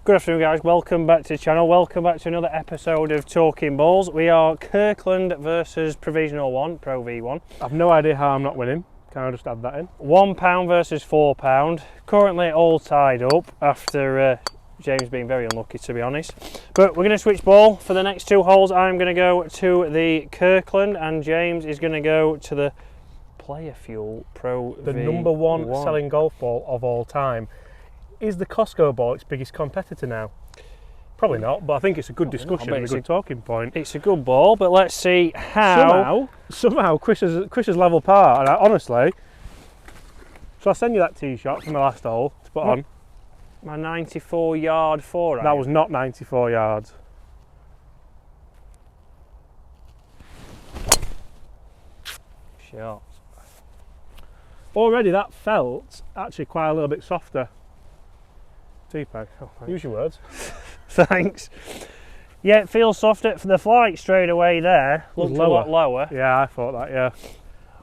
Good afternoon guys, welcome back to the channel, welcome back to another episode of Talking Balls. We are Kirkland versus Provisional 1, Pro V1. I've no idea how I'm not winning, can I just add that in? £1 versus £4, currently all tied up after James being very unlucky to be honest. But we're going to switch ball for the next two holes. I'm going to go to the Kirkland and James is going to go to the Player Fuel Pro V1. The number one selling golf ball of all time. Is the Costco ball its biggest competitor now? Probably not, but I think it's a good discussion and a good talking point. It's a good ball, but let's see how... Somehow Chris has level par, and honestly, shall I send you that tee shot from the last hole to put on? My 94 yard four. That was not 94 yards. Shot. Already that felt actually quite a little bit softer. T-Peg, use your words. Thanks. Yeah, it feels softer. For the flight straight away there looked a lot lower. Yeah, I thought that, yeah.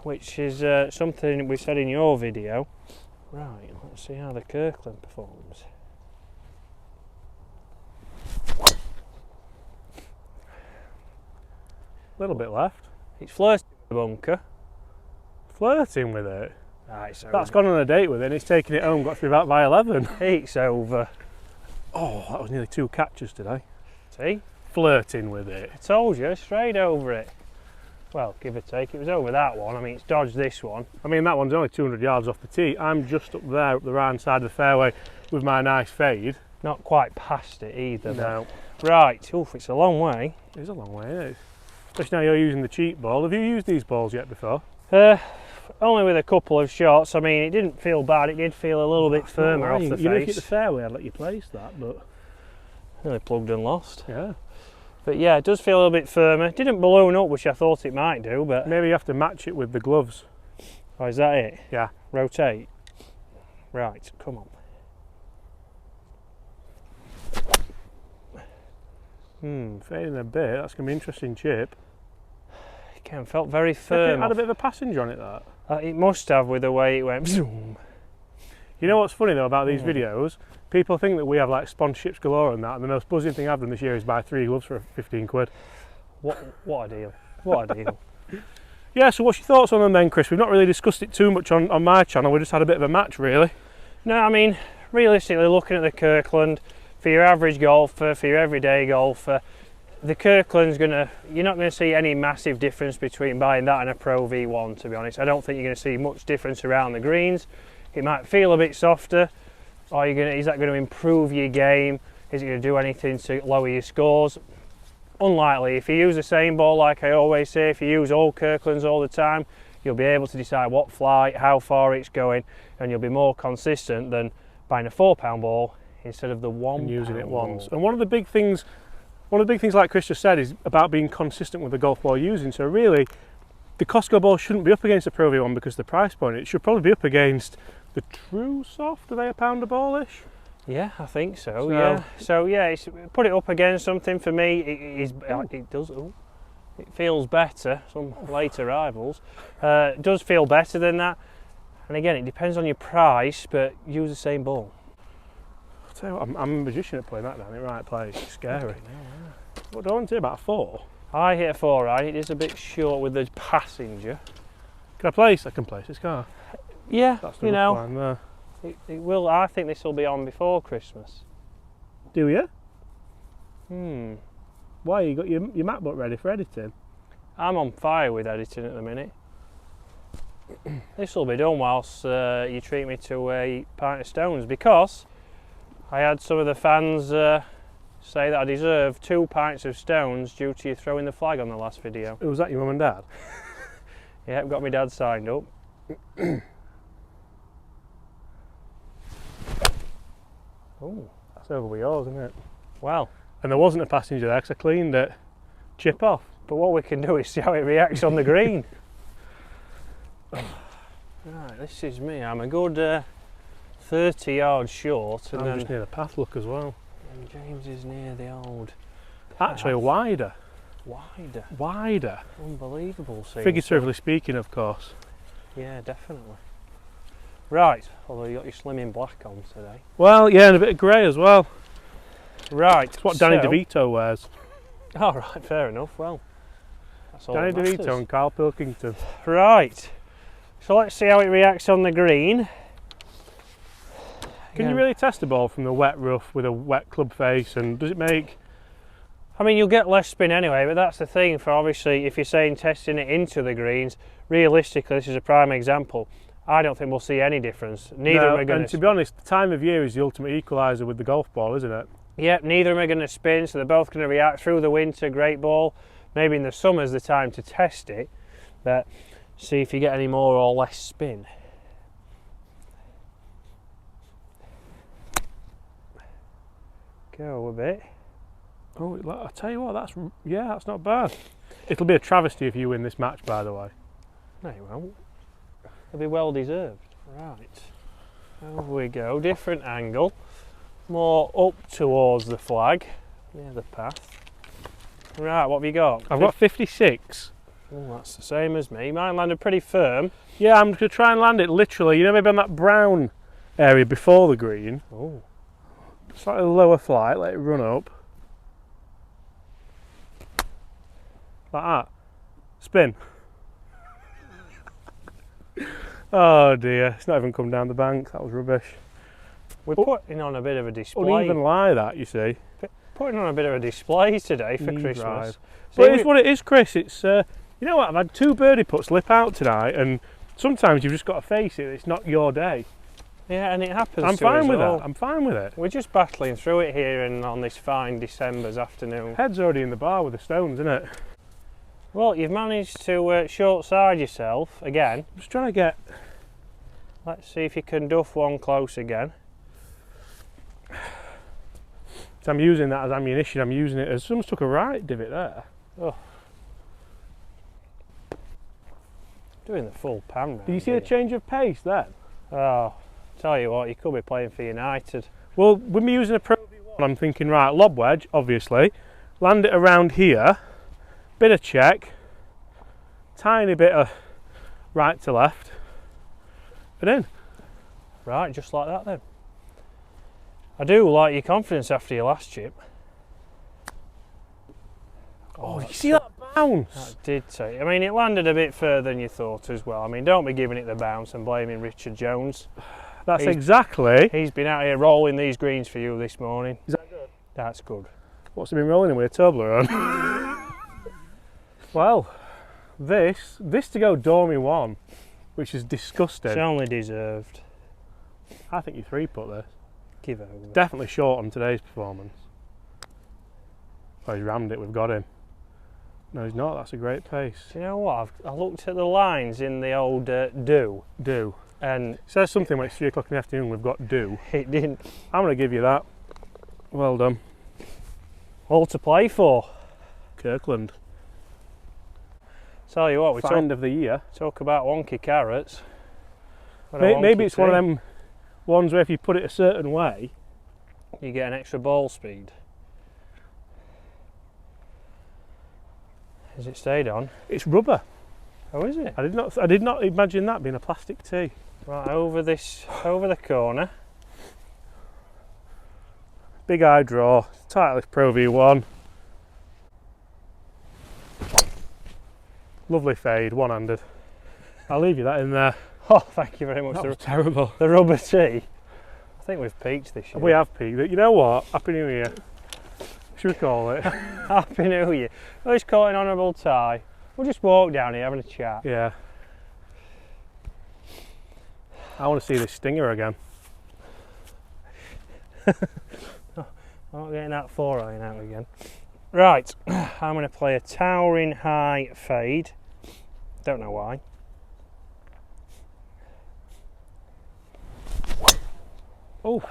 Which is something we said in your video. Right, let's see how the Kirkland performs. A little bit left. It's flirting with the bunker. Flirting with it? That's gone on a date with it and it's taken it home, got through about by 11. It's over. Oh, that was nearly 2 catches today. See? Flirting with it. I told you, straight over it. Well, give or take, it was over that one. I mean, it's dodged this one. I mean, that one's only 200 yards off the tee. I'm just up there, up the right side of the fairway with my nice fade. Not quite past it either. No. Right, oof, it's a long way. It is a long way, isn't it? Especially now you're using the cheap ball. Have you used these balls yet before? Only with a couple of shots. I mean, it didn't feel bad. It did feel a little bit firmer off the face. You know, if you hit the fairway, I'd let you place that, but... Nearly plugged and lost. Yeah. But yeah, it does feel a little bit firmer. It didn't balloon up, which I thought it might do, but... Maybe you have to match it with the gloves. Oh, is that it? Yeah. Rotate. Right, come on. Fading a bit. That's going to be an interesting chip. Again, felt very firm. It had a bit of a passenger on it, that. It must have, with the way it went. Zoom. You know what's funny though about these videos? People think that we have like sponsorships galore and that, and the most buzzing thing I've done this year is buy 3 gloves for 15 quid. What a deal. What a deal. Yeah, so what's your thoughts on them then, Chris? We've not really discussed it too much on my channel, we just had a bit of a match really. No, I mean, realistically looking at the Kirkland, for your average golfer, for your everyday golfer, the Kirkland's you're not going to see any massive difference between buying that and a Pro V1, to be honest. I don't think you're going to see much difference around the greens. It might feel a bit softer, or is that going to improve your game? Is it going to do anything to lower your scores? Unlikely. If you use the same ball, like I always say, if you use old Kirklands all the time, you'll be able to decide what flight, how far it's going, and you'll be more consistent than buying a £4 ball instead of the £1 and using it ball. once. And one of the big things like Chris just said is about being consistent with the golf ball using. So really, the Costco ball shouldn't be up against the Pro V1 because of the price point. It should probably be up against the True Soft. Are they a £1 a ballish? Yeah, I think so. Yeah. So yeah, put it up against something for me. It does. Ooh, it feels better. Some late arrivals does feel better than that. And again, it depends on your price, but use the same ball. I'll tell you what, I'm a magician at playing that down in the right place. It's scary. What do I want to do about a 4? I hit a 4 right. It is a bit short with the passenger. Can I place? I can place this car. Yeah, that's the you know, line there. It will. I think this will be on before Christmas. Do you? Why, you got your MacBook ready for editing? I'm on fire with editing at the minute. This will be done whilst you treat me to a pint of stones, because I had some of the fans say that I deserve 2 pints of stones due to you throwing the flag on the last video. Was that your mum and dad? Yeah, I've got my dad signed up. Oh, that's over with yours, isn't it? Well, and there wasn't a passenger there because I cleaned it. Chip off. But what we can do is see how it reacts on the green. Right, this is me. I'm a good 30 yards short. And I'm just near the path look as well. And James is near the old Actually wider. Wider. Unbelievable. Figuratively speaking, of course. Yeah, definitely. Right, although you got your slimming black on today. Well, yeah, and a bit of grey as well. Right. It's what Danny DeVito wears. All right, fair enough. Well, that's all Danny that matters. DeVito and Carl Pilkington. Right. So let's see how it reacts on the green. Can you really test a ball from the wet rough with a wet club face, and does it make... I mean, you'll get less spin anyway, but that's the thing for obviously if you're saying testing it into the greens, realistically this is a prime example. I don't think we'll see any difference. Neither are going and to be honest, the time of year is the ultimate equaliser with the golf ball, isn't it? Yep, neither of them are going to spin, so they're both going to react through the winter. Great ball. Maybe in the summer's the time to test it, but see if you get any more or less spin. Go a bit. Oh, I tell you what, that's not bad. It'll be a travesty if you win this match, by the way. No, it won't. It'll be well deserved. Right. Over we go. Different angle. More up towards the flag. Near the path. Right, what have you got? I've got 56. Oh, that's the same as me. Mine landed pretty firm. Yeah, I'm going to try and land it literally, maybe on that brown area before the green. Oh. Slightly lower flight, let it run up. Like that. Spin. Oh dear, it's not even come down the bank, that was rubbish. We're putting on a bit of a display. Wouldn't even lie that, you see. Putting on a bit of a display today for Christmas. Drive. But it's what it is, Chris. It's you know what, I've had 2 birdie putts lip out tonight, and sometimes you've just got to face it, it's not your day. Yeah, and it happens. I'm fine with that. I'm fine with it. We're just battling through it here and on this fine December's afternoon. Head's already in the bar with the stones, isn't it? Well, you've managed to short side yourself again. I'm just trying to get... Let's see if you can duff one close again. So I'm using that as ammunition. I'm using it as... Someone's took a right divot there. Oh. Doing the full pan round. Did you see the change of pace then? Oh, tell you what, you could be playing for United. Well, with me using a Pro V1, I'm thinking, right, lob wedge, obviously. Land it around here. Bit of check. Tiny bit of right to left. And in. Right, just like that then. I do like your confidence after your last chip. Oh, you see that bounce? That did take. I mean, it landed a bit further than you thought as well. I mean, don't be giving it the bounce and blaming Richard Jones. That's exactly. He's been out here rolling these greens for you this morning. Is that good? That's good. What's he been rolling in with a Toblerone? Well, this to go Dormy 1, which is disgusting. It's only deserved. I think you 3-put this. Give it over. Definitely short on today's performance. Oh, he's rammed it, we've got him. No, he's not, that's a great pace. Do you know what? I looked at the lines in the old do. Do. And it says something when it's 3 o'clock in the afternoon, we've got do. It didn't. I'm going to give you that. Well done. All to play for. Kirkland. Tell you what, we Find of the year. talk about wonky carrots. Maybe it's one of them ones where if you put it a certain way, you get an extra ball speed. Has it stayed on? it's rubber. Oh, is it? I did not imagine that being a plastic tee. Right, over the corner. Big eye draw, Titleist Pro V1. Lovely fade, one-handed. I'll leave you that in there. Oh, thank you very much. That was terrible. The rubber tee. I think we've peaked this year. We have peaked. You know what? Happy New Year. Should we call it? Happy New Year. Let's call it an honourable tie. We'll just walk down here having a chat. Yeah. I want to see this stinger again. I'm not getting that 4-iron out again. Right, I'm going to play a towering high fade. Don't know why. Oh,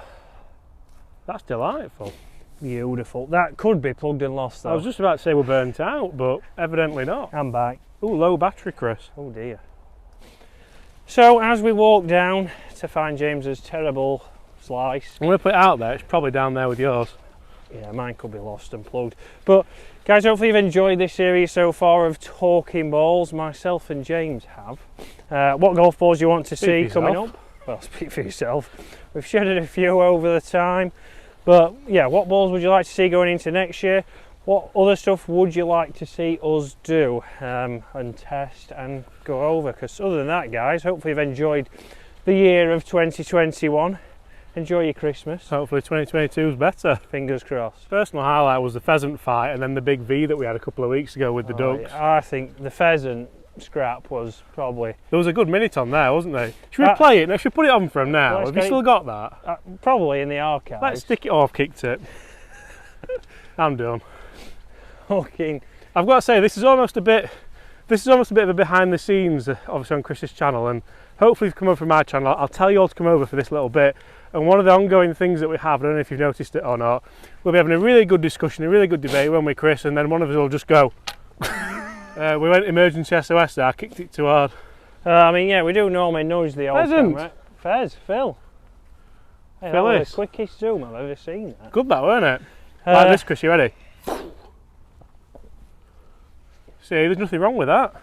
that's delightful. Beautiful. That could be plugged and lost though. I was just about to say we're burnt out, but evidently not. I'm back. Oh, low battery, Chris. Oh dear. So as we walk down to find James's terrible slice. I'm going to put it out there. It's probably down there with yours. Yeah, mine could be lost and plugged. But guys, hopefully you've enjoyed this series so far of talking balls. Myself and James have. What golf balls you want to see coming up? Well, speak for yourself. We've shedded a few over the time. But yeah, what balls would you like to see going into next year? What other stuff would you like to see us do and test and go over? Because other than that, guys, hopefully you've enjoyed the year of 2021. Enjoy your Christmas. Hopefully 2022 is better. Fingers crossed. Personal highlight was the pheasant fight and then the big V that we had a couple of weeks ago with the ducks. I think the pheasant scrap was probably... There was a good minute on there, wasn't there? Should we play it? Now, should we put it on from now? Have you still got that? Probably in the archive. Let's stick it. Oh, I've kicked it. I'm done. Fucking... I've got to say, this is almost a bit of a behind the scenes, obviously on Chris's channel, and hopefully if you come over from my channel, I'll tell you all to come over for this little bit. And one of the ongoing things that we have, I don't know if you've noticed it or not, we'll be having a really good discussion, a really good debate when we Chris, and then one of us will just go. We went emergency SOS there, I kicked it too hard. I mean, yeah, we do normally nudge the old Pheasant. camera. Fez, Phil. Hey, that was the quickest zoom I've ever seen. That. Good that, weren't it? Like this, Chris, you ready? See, there's nothing wrong with that.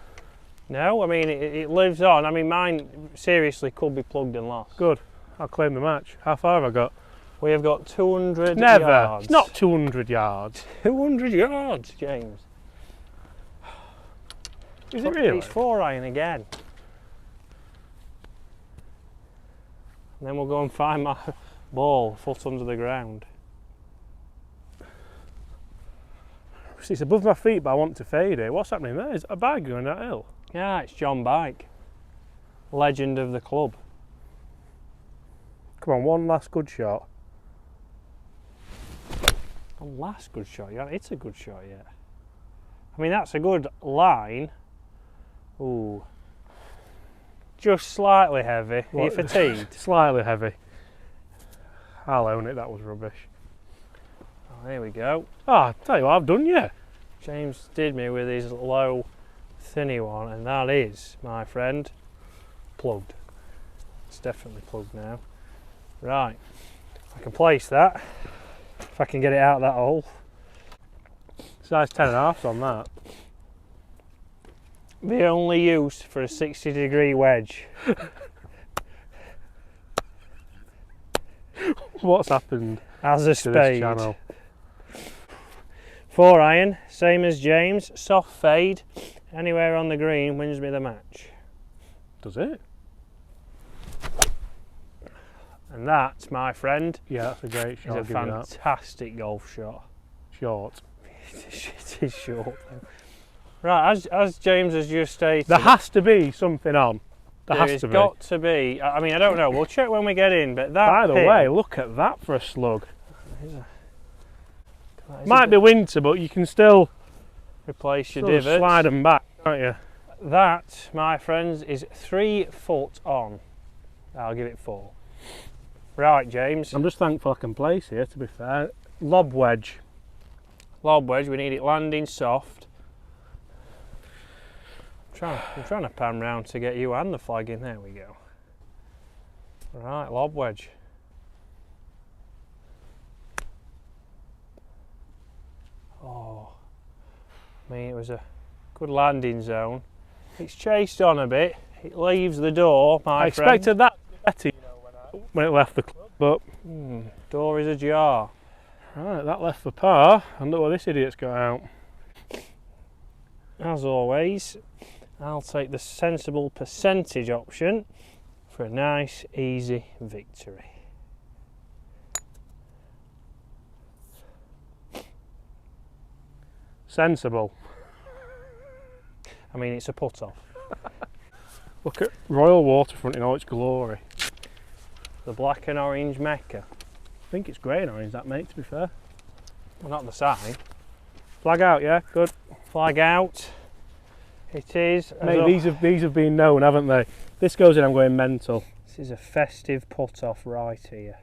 No, I mean, it lives on. I mean, mine seriously could be plugged and lost. Good. I'll claim the match. How far have I got? We have got 200 Never. yards. It's not 200 yards. 200 yards, James. Is it really? It's 4-iron again. And then we'll go and find my ball, foot under the ground. It's above my feet, but I want to fade it. What's happening there? Is a bag going that hill? Yeah, it's John Bike. Legend of the club. Come on, one last good shot. One last good shot? You haven't hit a good shot yet. I mean, that's a good line. Ooh. Just slightly heavy. Are you fatigued? Slightly heavy. I'll own it, that was rubbish. Oh, there we go. Oh, I'll tell you what, I've done you. James did me with his low, thinny one, and that is, my friend, plugged. It's definitely plugged now. Right, I can place that, if I can get it out of that hole. Size 10.5's on that. The only use for a 60-degree wedge. What's happened As a to spade. this channel? 4-iron, same as James, soft fade, anywhere on the green wins me the match. Does it? And that, my friend, Yeah, that's a great shot. is a fantastic golf shot. Short. It is short though. Right, as James has just stated, There has to be something on. There's got to be. I mean, I don't know. We'll check when we get in. But that. By the way, look at that for a slug. Might be winter, but you can still replace your divots. Slide them back, can't you? That, my friends, is 3 foot on. I'll give it 4. Right, James. I'm just thankful I can place here. To be fair, lob wedge. Lob wedge. We need it landing soft. I'm trying to pan round to get you and the flag in. There we go. Right, lob wedge. Oh, I mean, it was a good landing zone. It's chased on a bit. It leaves the door, my friend. I expected that better, you know, when it left the club, but door is ajar. Right, that left for par, and look what this idiot's got out. As always, I'll take the sensible percentage option for a nice, easy victory. Sensible. I mean, it's a put-off. Look at Royal Waterfront in all its glory. The black and orange Mecca. I think it's grey and orange, that, mate, to be fair. Well, not the sign. Flag out, yeah? Good. Flag out. It is. Mate, these have been known, haven't they? This goes in, I'm going mental. This is a festive put-off right here.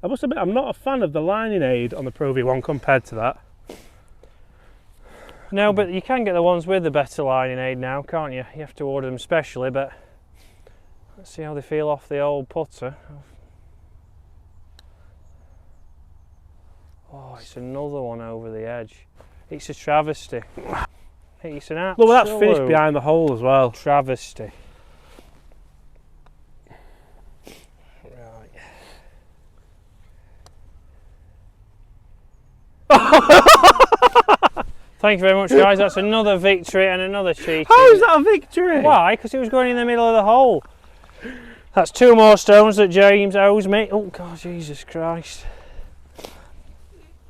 I must admit, I'm not a fan of the lining aid on the Pro V1 compared to that. No, but you can get the ones with the better lining aid now, can't you? You have to order them specially, but let's see how they feel off the old putter. Oh, it's another one over the edge. It's a travesty. It's an absolute look, that's finished behind the hole as well. Travesty. Right. Thank you very much, guys. That's another victory and another cheating. How is that a victory? Why? Because it was going in the middle of the hole. That's 2 more stones that James owes me. Oh, God, Jesus Christ.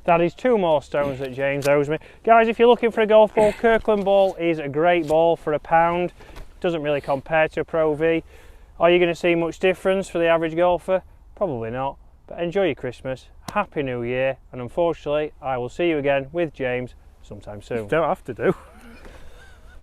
That is 2 more stones that James owes me. Guys, if you're looking for a golf ball, Kirkland ball is a great ball for £1. Doesn't really compare to a Pro V. Are you going to see much difference for the average golfer? Probably not. But enjoy your Christmas. Happy New Year. And unfortunately, I will see you again with James sometime soon. You don't have to do.